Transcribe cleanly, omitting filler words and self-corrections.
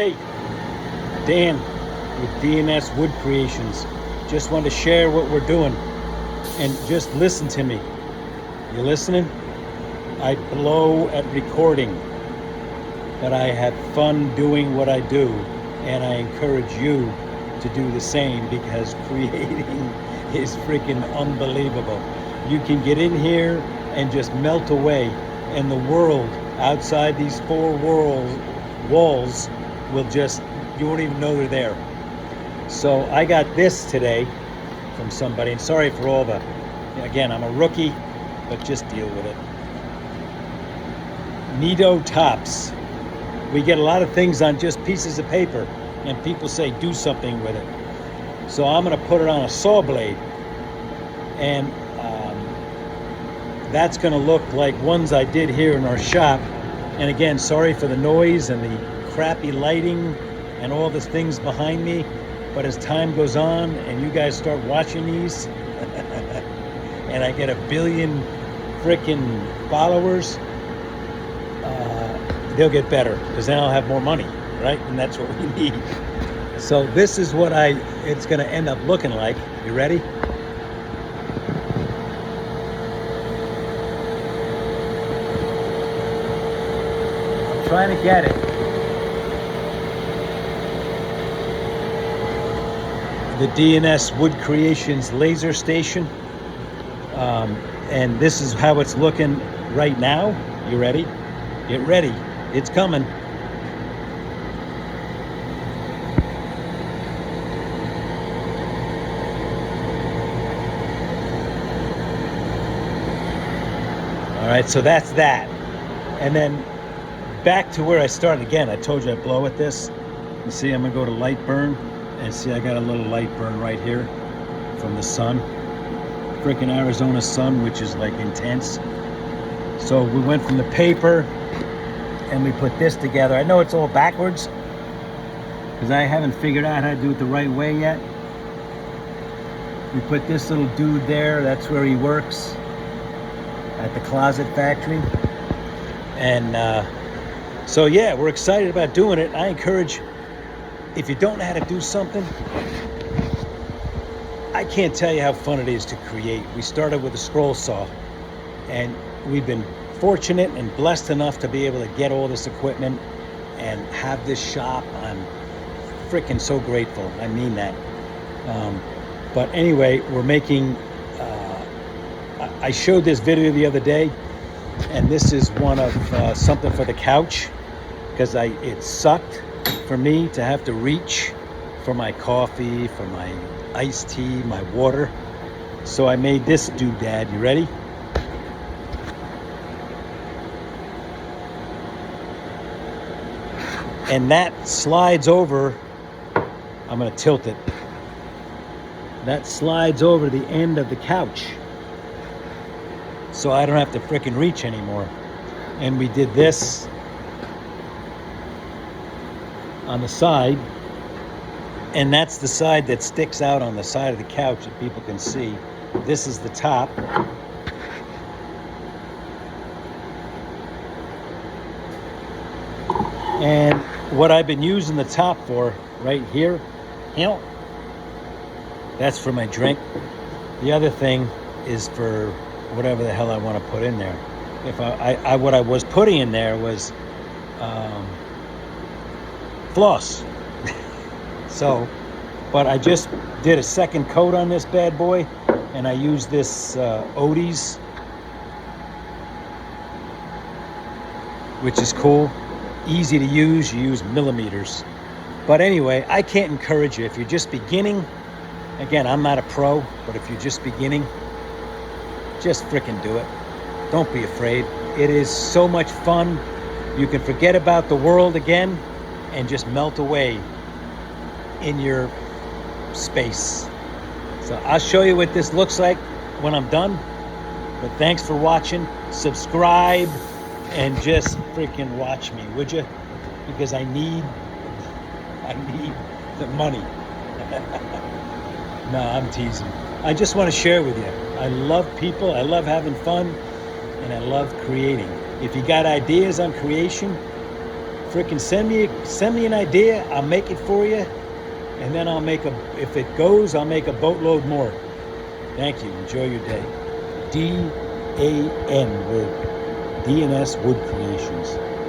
Hey, Dan with DNS Wood Creations. Just wanted to share what we're doing and just listen to me. You listening? I blow at recording, but I have fun doing what I do, and I encourage you to do the same because creating is freaking unbelievable. You can get in here and just melt away, and the world outside these four walls will just, you won't even know they're there. So I got this today from somebody, and sorry for all the, again, I'm a rookie, but just deal with it. Nido tops. We get a lot of things on just pieces of paper, and people say do something with it. So I'm going to put it on a saw blade, and that's going to look like ones I did here in our shop. And again, sorry for the noise and the crappy lighting and all the things behind me, but as time goes on and you guys start watching these and I get 1 billion freaking followers, they'll get better because then I'll have more money, right? And that's what we need. So this is what it's going to end up looking like. You ready? I'm trying to get it. The DNS Wood Creations laser station, and this is how it's looking right now. You ready? Get ready, it's coming. All right, so that's that. And then back to where I started again. I told you I blow at this. You see, I'm gonna go to light burn. And see, I got a little light burn right here from the sun. Freaking Arizona sun, which is like intense. So we went from the paper and we put this together. I know it's all backwards because I haven't figured out how to do it the right way yet. We put this little dude there. That's where he works, at the Closet Factory. And so yeah, we're excited about doing it. I encourage, if you don't know how to do something, I can't tell you how fun it is to create. We started with a scroll saw, and we've been fortunate and blessed enough to be able to get all this equipment and have this shop. I'm freaking so grateful. I mean that. But anyway, we're making, I showed this video the other day, and this is one of something for the couch, because it sucked for me to have to reach for my coffee, for my iced tea, my water. So I made this doodad. You ready? And that slides over. I'm going to tilt it. That slides over the end of the couch, so I don't have to frickin' reach anymore. And we did this on the side, and that's the side that sticks out on the side of the couch that people can see. This is the top. And what I've been using the top for right here, that's for my drink. The other thing is for whatever the hell I want to put in there. If what I was putting in there was floss. So, but I just did a second coat on this bad boy, and I used this Odie's, which is cool, easy to use. You use millimeters. But anyway, I can't encourage you if you're just beginning. Again, I'm not a pro, but if you're just beginning, just frickin' do it. Don't be afraid. It is so much fun. You can forget about the world again and just melt away in your space. So I'll show you what this looks like when I'm done. But thanks for watching. Subscribe and just freaking watch me, would you? Because I need the money. No, I'm teasing. I just want to share with you. I love people, I love having fun, and I love creating. If you got ideas on creation, Freaking send me an idea. I'll make it for you, and then I'll make a. If it goes, I'll make a boatload more. Thank you. Enjoy your day. DAN Wood. DNS Wood Creations.